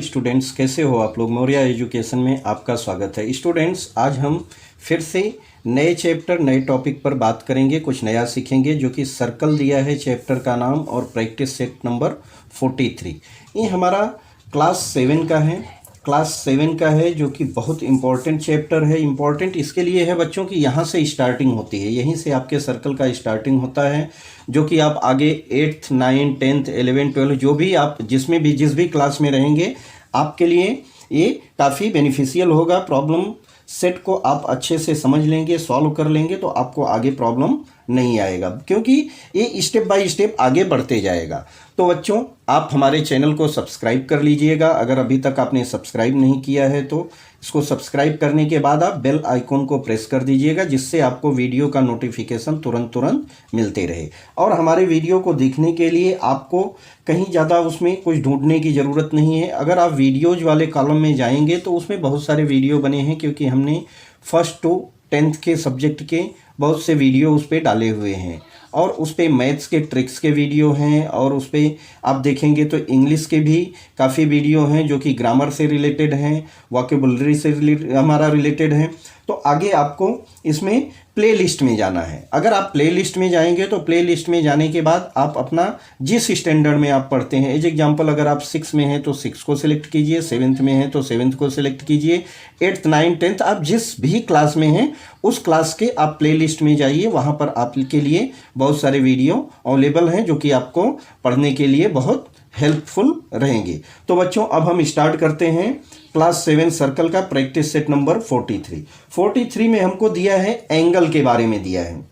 Students, कैसे हो आप लोग। मौर्या एजुकेशन में आपका स्वागत है। स्टूडेंट्स, आज हम फिर से नए चैप्टर नए टॉपिक पर बात करेंगे, कुछ नया सीखेंगे। जो कि सर्कल दिया है चैप्टर का नाम और प्रैक्टिस सेट नंबर 43। ये हमारा क्लास 7 का है। क्लास 7 का है जो कि बहुत इम्पॉर्टेंट चैप्टर है। इम्पॉर्टेंट इसके लिए है बच्चों की यहाँ से स्टार्टिंग होती है, यहीं से आपके सर्कल का स्टार्टिंग होता है। जो कि आप आगे 8th 9th 10th 11th 12th जो भी आप जिस भी क्लास में रहेंगे, आपके लिए ये काफ़ी बेनिफिशियल होगा। प्रॉब्लम सेट को आप अच्छे से समझ लेंगे, सॉल्व कर लेंगे तो आपको आगे प्रॉब्लम नहीं आएगा, क्योंकि ये स्टेप बाय स्टेप आगे बढ़ते जाएगा। तो बच्चों, आप हमारे चैनल को सब्सक्राइब कर लीजिएगा। अगर अभी तक आपने सब्सक्राइब नहीं किया है तो इसको सब्सक्राइब करने के बाद आप बेल आइकॉन को प्रेस कर दीजिएगा, जिससे आपको वीडियो का नोटिफिकेशन तुरंत मिलते रहे। और हमारे वीडियो को देखने के लिए आपको कहीं ज़्यादा उसमें कुछ ढूंढने की ज़रूरत नहीं है। अगर आप वीडियोज़ वाले कॉलम में जाएंगे तो उसमें बहुत सारे वीडियो बने हैं, क्योंकि हमने 1st to 10th के सब्जेक्ट के बहुत से वीडियो उस पर डाले हुए हैं। और उस पर मैथ्स के ट्रिक्स के वीडियो हैं, और उस पर आप देखेंगे तो इंग्लिश के भी काफ़ी वीडियो हैं जो कि ग्रामर से रिलेटेड हैं, वोकैबुलरी से हमारा रिलेटेड है। तो आगे आपको इसमें प्ले लिस्ट में जाना है। अगर आप प्ले लिस्ट में जाएंगे तो प्ले लिस्ट में जाने के बाद आप अपना जिस स्टैंडर्ड में आप पढ़ते हैं, एज एग्जाम्पल अगर आप 6 में हैं तो 6 को सिलेक्ट कीजिए, 7th में हैं तो 7th को सिलेक्ट कीजिए, 8th 9th 10th आप जिस भी क्लास में हैं उस क्लास के आप प्ले लिस्ट में जाइए। वहाँ पर आपके लिए बहुत सारे वीडियो अवेलेबल हैं जो कि आपको पढ़ने के लिए बहुत हेल्पफुल रहेंगे। तो बच्चों, अब हम स्टार्ट करते हैं क्लास 7 सर्कल का प्रैक्टिस सेट नंबर 43 में हमको दिया है एंगल के बारे में दिया है।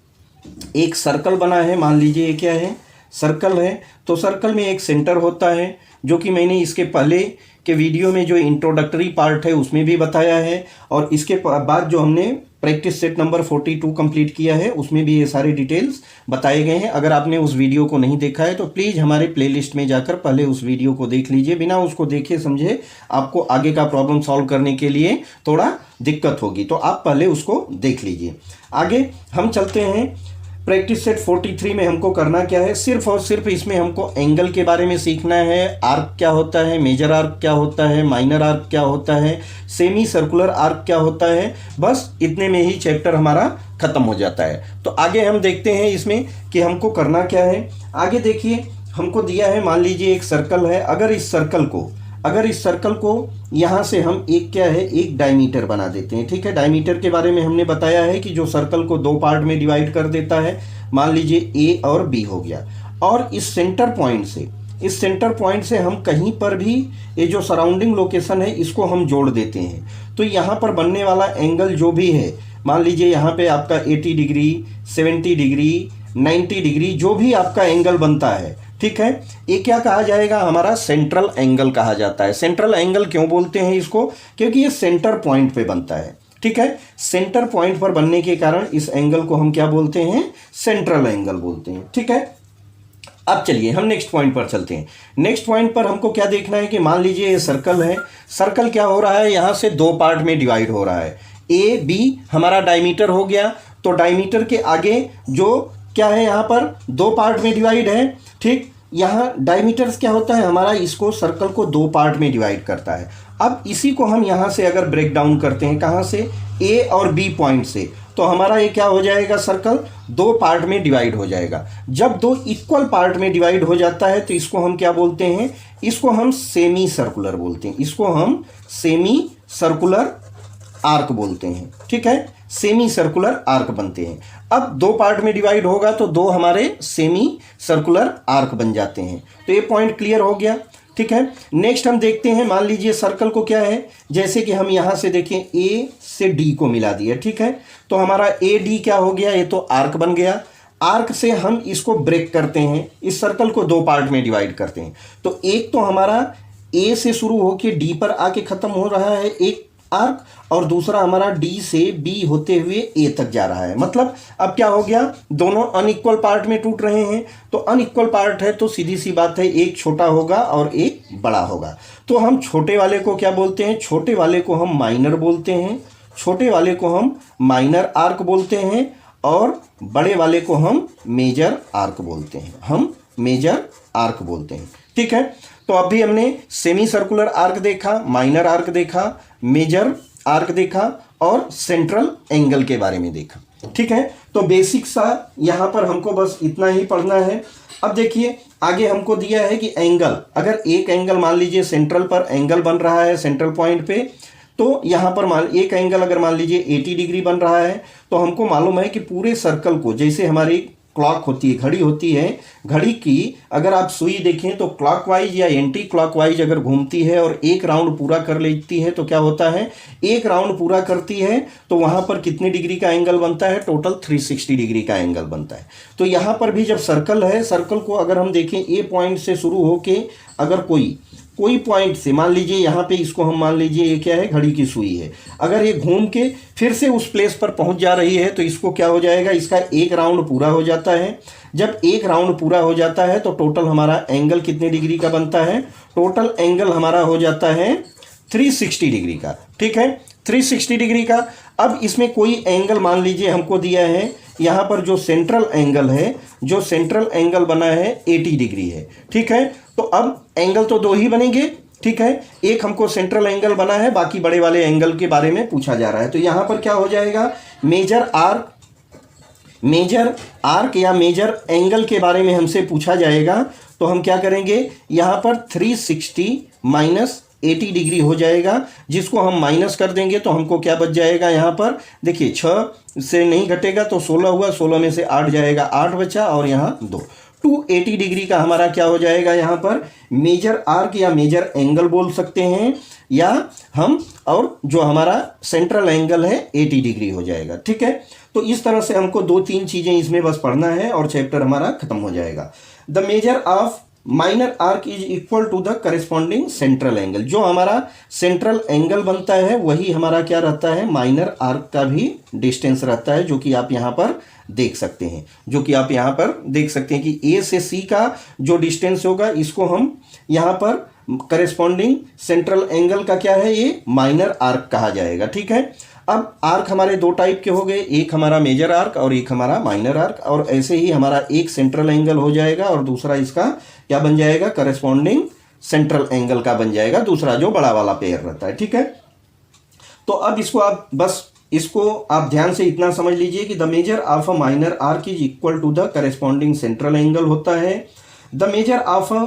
एक सर्कल बना है, मान लीजिए ये क्या है, सर्कल है। तो सर्कल में एक सेंटर होता है, जो कि मैंने इसके पहले के वीडियो में जो इंट्रोडक्टरी पार्ट है उसमें भी बताया है, और इसके बाद जो हमने प्रैक्टिस सेट नंबर 42 कंप्लीट किया है उसमें भी ये सारे डिटेल्स बताए गए हैं। अगर आपने उस वीडियो को नहीं देखा है तो प्लीज़ हमारे प्लेलिस्ट में जाकर पहले उस वीडियो को देख लीजिए। बिना उसको देखे समझे आपको आगे का प्रॉब्लम सॉल्व करने के लिए थोड़ा दिक्कत होगी, तो आप पहले उसको देख लीजिए। आगे हम चलते हैं। प्रैक्टिस सेट 43 में हमको करना क्या है, सिर्फ और सिर्फ इसमें हमको एंगल के बारे में सीखना है। आर्क क्या होता है, मेजर आर्क क्या होता है, माइनर आर्क क्या होता है, सेमी सर्कुलर आर्क क्या होता है। बस इतने में ही चैप्टर हमारा खत्म हो जाता है। तो आगे हम देखते हैं इसमें कि हमको करना क्या है। आगे देखिए, हमको दिया है, मान लीजिए एक सर्कल है। अगर इस सर्कल को यहाँ से हम एक क्या है, एक डायमीटर बना देते हैं। ठीक है, डायमीटर के बारे में हमने बताया है कि जो सर्कल को 2 पार्ट में डिवाइड कर देता है। मान लीजिए ए और बी हो गया, और इस सेंटर पॉइंट से हम कहीं पर भी ये जो सराउंडिंग लोकेशन है इसको हम जोड़ देते हैं। तो यहाँ पर बनने वाला एंगल जो भी है, मान लीजिए यहाँ पे आपका 80 डिग्री 70 डिग्री 90 डिग्री जो भी आपका एंगल बनता है, ठीक है, ये क्या कहा जाएगा, हमारा सेंट्रल एंगल कहा जाता है। सेंट्रल एंगल क्यों बोलते हैं इसको, क्योंकि ये सेंटर पॉइंट पे बनता है। ठीक है, सेंटर पॉइंट पर बनने के कारण इस एंगल को हम क्या बोलते हैं, सेंट्रल एंगल बोलते हैं। ठीक है, अब चलिए हम नेक्स्ट पॉइंट पर चलते हैं। नेक्स्ट पॉइंट पर हमको क्या देखना है कि मान लीजिए ये सर्कल है। सर्कल क्या हो रहा है, यहाँ से 2 पार्ट में डिवाइड हो रहा है। ए बी हमारा डायमीटर हो गया, तो डायमीटर के आगे जो क्या है, यहाँ पर 2 पार्ट में डिवाइड है। ठीक, यहाँ डायमीटर क्या होता है हमारा, इसको सर्कल को 2 पार्ट में डिवाइड करता है। अब इसी को हम यहाँ से अगर ब्रेक डाउन करते हैं, कहाँ से, ए और बी पॉइंट से, तो हमारा ये क्या हो जाएगा, सर्कल 2 पार्ट में डिवाइड हो जाएगा। जब 2 इक्वल पार्ट में डिवाइड हो जाता है तो इसको हम क्या बोलते हैं, इसको हम सेमी सर्कुलर बोलते हैं। इसको हम सेमी सर्कुलर आर्क बोलते हैं। ठीक है, सेमी सर्कुलर आर्क बनते हैं। अब 2 पार्ट में डिवाइड होगा तो 2 हमारे सेमी सर्कुलर आर्क बन जाते हैं। तो ये पॉइंट क्लियर हो गया। ठीक है, नेक्स्ट हम देखते हैं, मान लीजिए सर्कल को क्या है, जैसे कि हम यहाँ से देखें ए से डी को मिला दिया। ठीक है, तो हमारा ए डी क्या हो गया, ये तो आर्क बन गया। आर्क से हम इसको ब्रेक करते हैं, इस सर्कल को 2 पार्ट में डिवाइड करते हैं। तो एक तो हमारा ए से शुरू होकर डी पर आके खत्म हो रहा है एक आर्क, और दूसरा हमारा डी से बी होते हुए ए तक जा रहा है। मतलब अब क्या हो गया, दोनों अनइक्वल पार्ट में टूट रहे हैं। तो अनइक्वल पार्ट है तो सीधी सी बात है, एक छोटा होगा और एक बड़ा होगा। तो हम छोटे वाले को क्या बोलते हैं, छोटे वाले को हम माइनर बोलते हैं, छोटे वाले को हम माइनर आर्क बोलते हैं, और बड़े वाले को हम मेजर आर्क बोलते हैं, हम मेजर आर्क बोलते हैं। ठीक है, तो अभी हमने सेमी सर्कुलर आर्क देखा, माइनर आर्क देखा, मेजर आर्क देखा और सेंट्रल एंगल के बारे में देखा। ठीक है, तो बेसिक सा यहाँ पर हमको बस इतना ही पढ़ना है। अब देखिए आगे हमको दिया है कि एंगल, अगर एक एंगल मान लीजिए सेंट्रल पर एंगल बन रहा है सेंट्रल पॉइंट पे, तो यहाँ पर एक एंगल अगर मान लीजिए 80 डिग्री बन रहा है, तो हमको मालूम है कि पूरे सर्कल को, जैसे हमारी क्लॉक होती है, घड़ी होती है, घड़ी की अगर आप सुई देखें तो क्लॉकवाइज या एंटी क्लॉकवाइज अगर घूमती है और एक राउंड पूरा कर लेती है, तो क्या होता है, एक राउंड पूरा करती है तो वहाँ पर कितने डिग्री का एंगल बनता है, टोटल 360 डिग्री का एंगल बनता है। तो यहाँ पर भी जब सर्कल है, सर्कल को अगर हम देखें ए पॉइंट से शुरू होके अगर कोई पॉइंट से, मान लीजिए यहाँ पे इसको हम मान लीजिए ये क्या है, घड़ी की सुई है, अगर ये घूम के फिर से उस प्लेस पर पहुँच जा रही है तो इसको क्या हो जाएगा, इसका एक राउंड पूरा हो जाता है। जब एक राउंड पूरा हो जाता है तो टोटल हमारा एंगल कितने डिग्री का बनता है, टोटल एंगल हमारा हो जाता है 360 डिग्री का। ठीक है, 360 डिग्री का। अब इसमें कोई एंगल मान लीजिए हमको दिया है, यहाँ पर जो सेंट्रल एंगल है, जो सेंट्रल एंगल बना है 80 डिग्री है। ठीक है, तो अब एंगल तो दो ही बनेंगे। ठीक है, एक हमको सेंट्रल एंगल बना है, बाकी बड़े वाले एंगल के बारे में पूछा जा रहा है। तो यहाँ पर क्या हो जाएगा, मेजर आर्क या मेजर एंगल के बारे में हमसे पूछा जाएगा, तो हम क्या करेंगे, यहाँ पर 360 माइनस 80 डिग्री हो जाएगा, जिसको हम माइनस कर देंगे तो हमको क्या बच जाएगा, यहाँ पर देखिए 6 से नहीं घटेगा तो 16 हुआ, 16 में से 8 जाएगा, 8 बचा और यहाँ 2, 280 डिग्री का हमारा क्या हो जाएगा, यहाँ पर मेजर आर्क या मेजर एंगल बोल सकते हैं, या हम और जो हमारा सेंट्रल एंगल है 80 डिग्री हो जाएगा। ठीक है, तो इस तरह से हमको 2-3 चीज़ें इसमें बस पढ़ना है और चैप्टर हमारा खत्म हो जाएगा। The measure of minor arc is equal to the corresponding central angle. जो हमारा सेंट्रल एंगल बनता है वही हमारा क्या रहता है, माइनर आर्क का भी डिस्टेंस रहता है, जो कि आप यहाँ पर देख सकते हैं, कि ए से सी का जो डिस्टेंस होगा, इसको हम यहाँ पर करेस्पॉन्डिंग सेंट्रल एंगल का क्या है, ये माइनर आर्क कहा जाएगा। ठीक है, अब आर्क हमारे दो टाइप के हो गए, एक हमारा मेजर आर्क और एक हमारा माइनर आर्क, और ऐसे ही हमारा एक सेंट्रल एंगल हो जाएगा और दूसरा इसका क्या बन जाएगा, करेस्पॉन्डिंग सेंट्रल एंगल का बन जाएगा, दूसरा जो बड़ा वाला पेयर रहता है। ठीक है, तो अब इसको आप ध्यान से इतना समझ लीजिए कि the measure of a minor arc is equal to the corresponding central angle होता है। The measure of a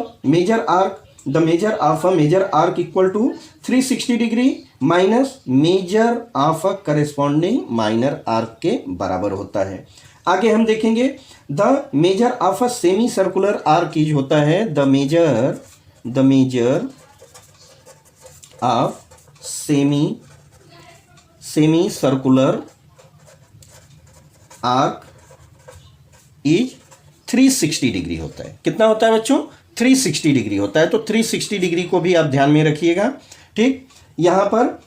major arc equal to 360 degree minus measure of a corresponding minor arc के बराबर होता है। आगे हम देखेंगे the measure of a semi circular arc is होता है, the measure of semi circular arc is 360 degree होता है। कितना होता है बच्चों, 360 डिग्री होता है। तो 360 डिग्री को भी आप ध्यान में रखिएगा। ठीक, यहाँ पर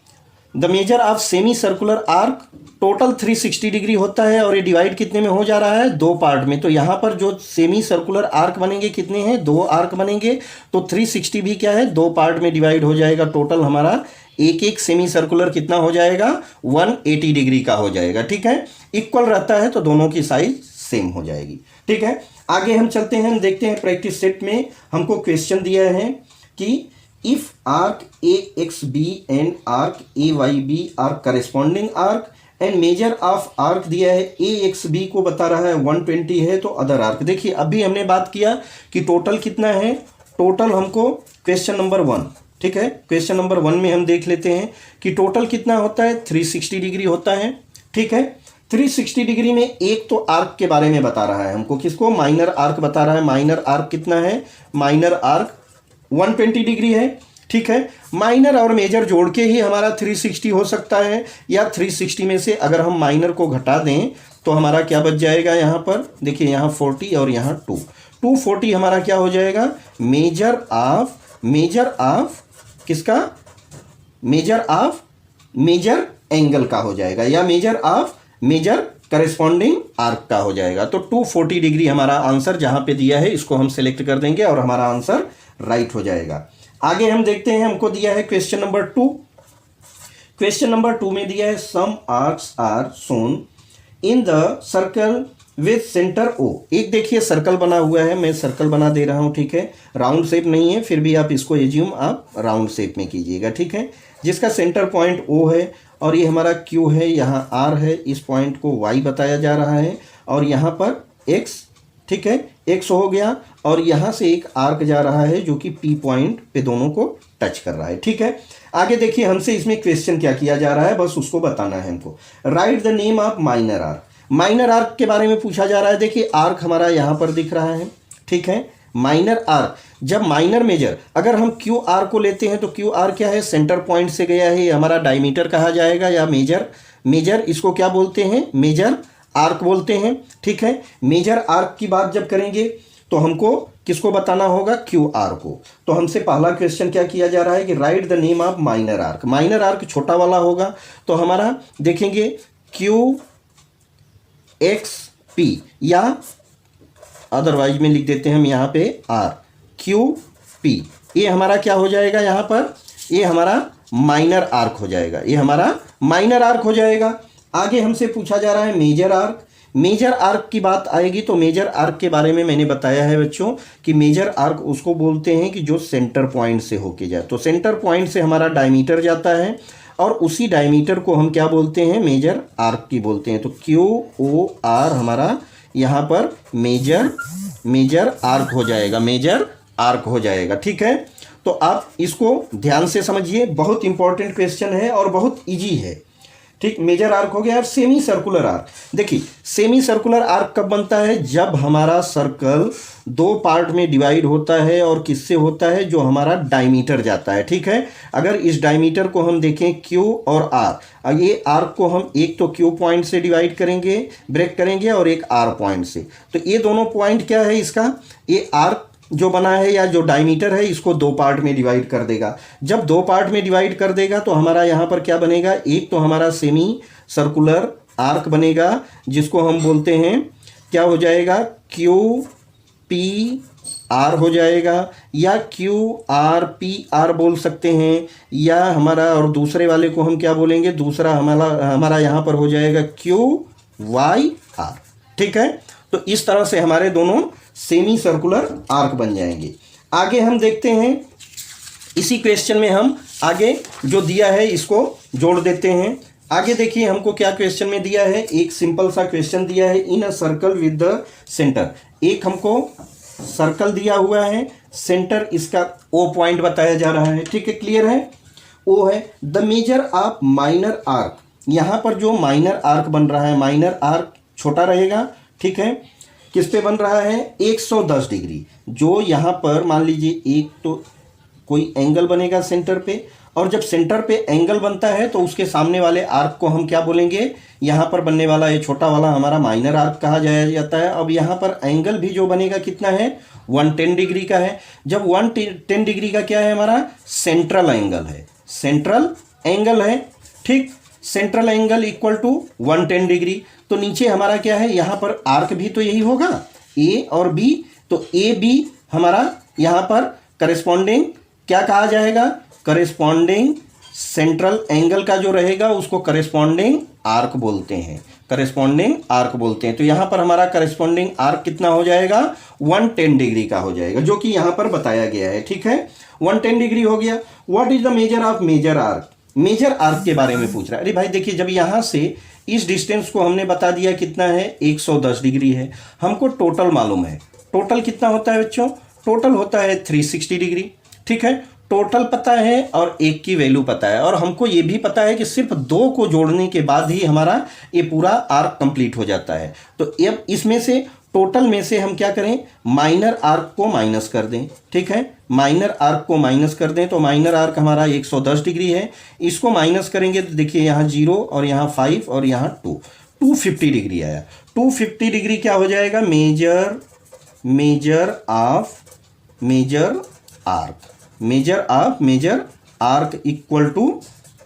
the measure of semi circular arc total 360 degree होता है और ये डिवाइड कितने में हो जा रहा है, 2 पार्ट में। तो यहाँ पर जो सेमी सर्कुलर आर्क बनेंगे कितने हैं, 2 आर्क बनेंगे, तो 360 भी क्या है, 2 पार्ट में डिवाइड हो जाएगा। टोटल हमारा एक सेमी सर्कुलर कितना हो जाएगा, 180 डिग्री का हो जाएगा। ठीक है, इक्वल रहता है तो दोनों की साइज सेम हो जाएगी। ठीक है, आगे हम चलते हैं, देखते हैं प्रैक्टिस सेट में हमको क्वेश्चन दिया है कि if arc A X B and arc A Y B are corresponding arc and measure of arc दिया है ए एक्स बी को बता रहा है 120 है, तो अदर आर्क। देखिए अभी हमने बात किया कि टोटल कितना है, टोटल हमको क्वेश्चन नंबर 1, ठीक है, क्वेश्चन नंबर 1 में हम देख लेते हैं कि टोटल कितना होता है, 360 डिग्री होता है। ठीक है, 360 डिग्री में एक तो आर्क के बारे में बता रहा है हमको, किसको, माइनर आर्क बता रहा है। माइनर आर्क कितना है, माइनर आर्क 120 डिग्री है। ठीक है, माइनर और मेजर जोड़ के ही हमारा 360 हो सकता है, या 360 में से अगर हम माइनर को घटा दें तो हमारा क्या बच जाएगा, यहाँ पर देखिए, यहाँ 40 और यहाँ 240 हमारा क्या हो जाएगा, मेजर ऑफ किसका, मेजर एंगल का हो जाएगा, या मेजर करेस्पॉन्डिंग आर्क का हो जाएगा। तो 240 डिग्री हमारा आंसर जहां पे दिया है इसको हम सिलेक्ट कर देंगे और हमारा आंसर राइट हो जाएगा। आगे हम देखते हैं, हमको दिया है क्वेश्चन नंबर 2। क्वेश्चन नंबर 2 में दिया है some arcs are shown in the circle with centre O. एक देखिए सर्कल बना हुआ है, मैं सर्कल बना दे रहा हूँ, ठीक है, राउंड शेप नहीं है, फिर भी आप इसको एज्यूम आप राउंड शेप में कीजिएगा, ठीक है, जिसका सेंटर पॉइंट ओ है और ये हमारा क्यू है, यहाँ आर है, इस पॉइंट को वाई बताया जा रहा है और यहाँ पर एक्स, ठीक है, एक्स हो गया और यहाँ से एक आर्क जा रहा है जो कि पी पॉइंट पे दोनों को टच कर रहा है, ठीक है। आगे देखिए हमसे इसमें क्वेश्चन क्या किया जा रहा है, बस उसको बताना है हमको। Right the name of minor arc. Minor arc के बारे में पूछा जा रहा है। देखिए आर्क हमारा यहाँ पर दिख रहा है, ठीक है, माइनर आर्क। जब माइनर मेजर अगर हम क्यू आर को लेते हैं तो क्यू आर क्या है, सेंटर पॉइंट से गया है, ये हमारा डायमीटर कहा जाएगा या मेजर इसको क्या बोलते हैं, मेजर आर्क बोलते हैं, ठीक है। मेजर आर्क की बात जब करेंगे तो हमको किसको बताना होगा, क्यू आर को। तो हमसे पहला क्वेश्चन क्या किया जा रहा है कि right the name of minor arc. Minor arc छोटा वाला होगा तो हमारा देखेंगे क्यू एक्स पी या अदरवाइज में लिख देते हैं हम यहाँ पे आर, क्यू पी, ये हमारा क्या हो जाएगा, यहाँ पर ये हमारा माइनर आर्क हो जाएगा, ये हमारा माइनर आर्क हो जाएगा। आगे हमसे पूछा जा रहा है मेजर आर्क। मेजर आर्क की बात आएगी तो मेजर आर्क के बारे में मैंने बताया है बच्चों कि मेजर आर्क उसको बोलते हैं कि जो सेंटर पॉइंट से होके जाए। तो सेंटर पॉइंट से हमारा डायमीटर जाता है और उसी डायमीटर को हम क्या बोलते हैं, मेजर आर्क की बोलते हैं। तो क्यू ओ आर हमारा यहाँ पर मेजर आर्क हो जाएगा, मेजर आर्क हो जाएगा, ठीक है। तो आप इसको ध्यान से समझिए, बहुत इंपॉर्टेंट क्वेश्चन है और बहुत इजी है, ठीक। मेजर आर्क हो गया। और सेमी सर्कुलर आर्क, देखिए सेमी सर्कुलर आर्क कब बनता है, जब हमारा सर्कल दो पार्ट में डिवाइड होता है और किससे होता है, जो हमारा डायमीटर जाता है, ठीक है। अगर इस डायमीटर को हम देखें क्यू और आर, ये आर्क को हम एक तो क्यू पॉइंट से डिवाइड करेंगे, ब्रेक करेंगे और एक आर पॉइंट से। तो ये दोनों पॉइंट क्या है इसका, ये आर्क जो बना है या जो डायमीटर है इसको दो पार्ट में डिवाइड कर देगा। जब दो पार्ट में डिवाइड कर देगा तो हमारा यहाँ पर क्या बनेगा, एक तो हमारा सेमी सर्कुलर आर्क बनेगा जिसको हम बोलते हैं क्या हो जाएगा, क्यू पी आर हो जाएगा या क्यू आर पी आर बोल सकते हैं, या हमारा और दूसरे वाले को हम क्या बोलेंगे, दूसरा हमारा यहाँ पर हो जाएगा क्यू वाई आर, ठीक है। तो इस तरह से हमारे दोनों सेमी सर्कुलर आर्क बन जाएंगे। आगे हम देखते हैं, इसी क्वेश्चन में हम आगे जो दिया है इसको जोड़ देते हैं। आगे देखिए हमको क्या क्वेश्चन में दिया है, एक सिंपल सा क्वेश्चन दिया है, in a circle with the centre. एक हमको सर्कल दिया हुआ है, सेंटर इसका ओ पॉइंट बताया जा रहा है, ठीक है, क्लियर है, ओ है। The measure of minor arc, यहाँ पर जो माइनर आर्क बन रहा है, माइनर आर्क छोटा रहेगा, ठीक है, किस पे बन रहा है, 110 डिग्री। जो यहाँ पर मान लीजिए एक तो कोई एंगल बनेगा सेंटर पे, और जब सेंटर पे एंगल बनता है तो उसके सामने वाले आर्क को हम क्या बोलेंगे, यहाँ पर बनने वाला ये छोटा वाला हमारा माइनर आर्क कहा जाता है। अब यहाँ पर एंगल भी जो बनेगा कितना है, 110 डिग्री का है। जब 110 डिग्री का क्या है, हमारा सेंट्रल एंगल है, सेंट्रल एंगल है, ठीक, central angle equal to 110 degree. तो नीचे हमारा क्या है, यहाँ पर आर्क भी तो यही होगा, ए और बी, तो ए बी हमारा यहाँ पर करेस्पॉन्डिंग क्या कहा जाएगा, करेस्पॉन्डिंग सेंट्रल एंगल का जो रहेगा उसको करेस्पॉन्डिंग आर्क बोलते हैं, करेस्पॉन्डिंग आर्क बोलते हैं। तो यहाँ पर हमारा करेस्पॉन्डिंग आर्क कितना हो जाएगा, 110 डिग्री का हो जाएगा, जो कि यहाँ पर बताया गया है, ठीक है, 110 डिग्री हो गया। What is the measure of major arc, major arc के बारे में पूछ रहा है। अरे भाई देखिए, जब यहाँ से इस डिस्टेंस को हमने बता दिया कितना है, 110 डिग्री है, हमको टोटल मालूम है, टोटल कितना होता है बच्चों, टोटल होता है 360 डिग्री, ठीक है, टोटल पता है और एक की वैल्यू पता है, और हमको ये भी पता है कि सिर्फ दो को जोड़ने के बाद ही हमारा ये पूरा आर्क कंप्लीट हो जाता है। तो अब इसमें से टोटल में से हम क्या करें, माइनर आर्क को माइनस कर दें, ठीक है, माइनर आर्क को माइनस कर दें। तो माइनर आर्क हमारा 110 डिग्री है, इसको माइनस करेंगे तो देखिए यहाँ 0 और यहाँ 5 और यहाँ 250 डिग्री आया। 250 डिग्री क्या हो जाएगा, measure of major arc equal to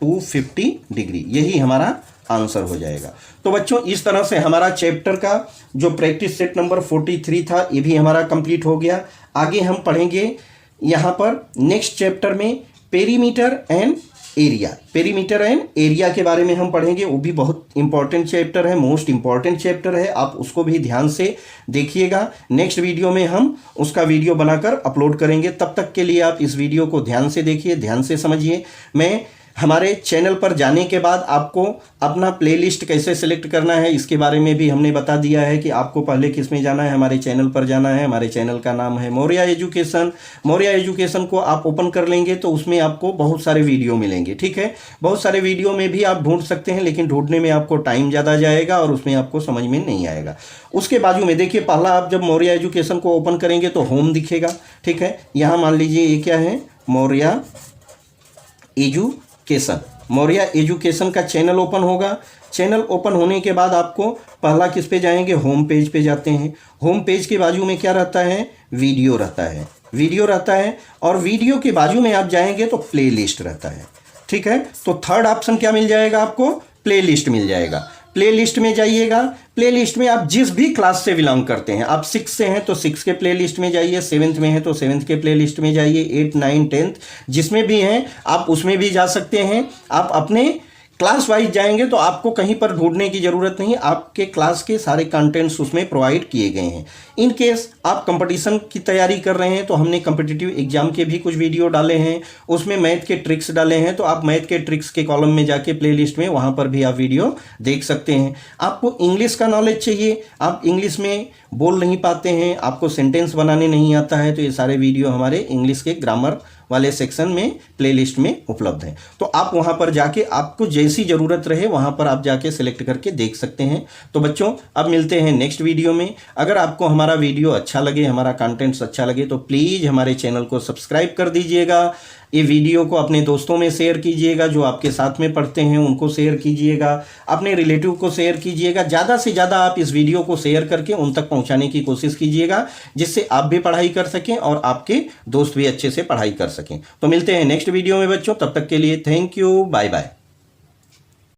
250 degree, यही हमारा आंसर हो जाएगा। तो बच्चों इस तरह से हमारा चैप्टर का जो प्रैक्टिस सेट नंबर 43 था ये भी हमारा कंप्लीट हो गया। आगे हम पढ़ेंगे यहाँ पर नेक्स्ट चैप्टर में perimeter and area, perimeter and area के बारे में हम पढ़ेंगे। वो भी बहुत इंपॉर्टेंट चैप्टर है, मोस्ट इंपॉर्टेंट चैप्टर है, आप उसको भी ध्यान से देखिएगा। नेक्स्ट वीडियो में हम उसका वीडियो बनाकर अपलोड करेंगे, तब तक के लिए आप इस वीडियो को ध्यान से देखिए, ध्यान से समझिए। मैं हमारे चैनल पर जाने के बाद आपको अपना प्लेलिस्ट कैसे सिलेक्ट करना है इसके बारे में भी हमने बता दिया है कि आपको पहले किस में जाना है, हमारे चैनल पर जाना है। हमारे चैनल का नाम है मौर्या एजुकेशन। मौर्या एजुकेशन को आप ओपन कर लेंगे तो उसमें आपको बहुत सारे वीडियो मिलेंगे, ठीक है। बहुत सारे वीडियो में भी आप ढूंढ सकते हैं, लेकिन ढूंढने में आपको टाइम ज़्यादा जाएगा और उसमें आपको समझ में नहीं आएगा। उसके बाजू में देखिए, पहला आप जब मौर्या एजुकेशन को ओपन करेंगे तो होम दिखेगा, ठीक है। यहाँ मान लीजिए ये क्या है, मौर्या एजुकेशन। मौर्या एजुकेशन का चैनल ओपन होगा। चैनल ओपन होने के बाद आपको पहला किस पे जाएंगे, होम पेज पे जाते हैं। होम पेज के बाजू में क्या रहता है, वीडियो रहता है, वीडियो रहता है। और वीडियो के बाजू में आप जाएंगे तो प्लेलिस्ट रहता है, ठीक है। तो थर्ड ऑप्शन क्या मिल जाएगा आपको, प्लेलिस्ट मिल जाएगा। प्लेलिस्ट में जाइएगा। प्लेलिस्ट में आप जिस भी क्लास से बिलोंग करते हैं, आप 6 से हैं तो 6 के प्लेलिस्ट में जाइए, 7th में हैं तो 7th के प्लेलिस्ट में जाइए, 8, 9, 10th जिसमें भी हैं आप उसमें भी जा सकते हैं। आप अपने क्लास वाइज जाएंगे तो आपको कहीं पर ढूंढने की ज़रूरत नहीं, आपके क्लास के सारे कंटेंट्स उसमें प्रोवाइड किए गए हैं। इन केस आप कंपटीशन की तैयारी कर रहे हैं तो हमने कम्पिटिटिव एग्जाम के भी कुछ वीडियो डाले हैं, उसमें मैथ के ट्रिक्स डाले हैं, तो आप मैथ के ट्रिक्स के कॉलम में जाके प्लेलिस्ट में वहाँ पर भी आप वीडियो देख सकते हैं। आपको इंग्लिश का नॉलेज चाहिए, आप इंग्लिश में बोल नहीं पाते हैं, आपको सेंटेंस बनाने नहीं आता है, तो ये सारे वीडियो हमारे इंग्लिश के ग्रामर वाले सेक्शन में प्लेलिस्ट में उपलब्ध हैं। तो आप वहां पर जाके आपको जैसी ज़रूरत रहे वहां पर आप जाके सिलेक्ट करके देख सकते हैं। तो बच्चों, अब मिलते हैं नेक्स्ट वीडियो में। अगर आपको हमारा वीडियो अच्छा लगे, हमारा कंटेंट्स अच्छा लगे तो प्लीज़ हमारे चैनल को सब्सक्राइब कर दीजिएगा। ये वीडियो को अपने दोस्तों में शेयर कीजिएगा, जो आपके साथ में पढ़ते हैं उनको शेयर कीजिएगा, अपने रिलेटिव को शेयर कीजिएगा। ज़्यादा से ज़्यादा आप इस वीडियो को शेयर करके उन तक पहुंचाने की कोशिश कीजिएगा, जिससे आप भी पढ़ाई कर सकें और आपके दोस्त भी अच्छे से पढ़ाई कर सकें। तो मिलते हैं नेक्स्ट वीडियो में बच्चों, तब तक के लिए थैंक यू, बाय बाय।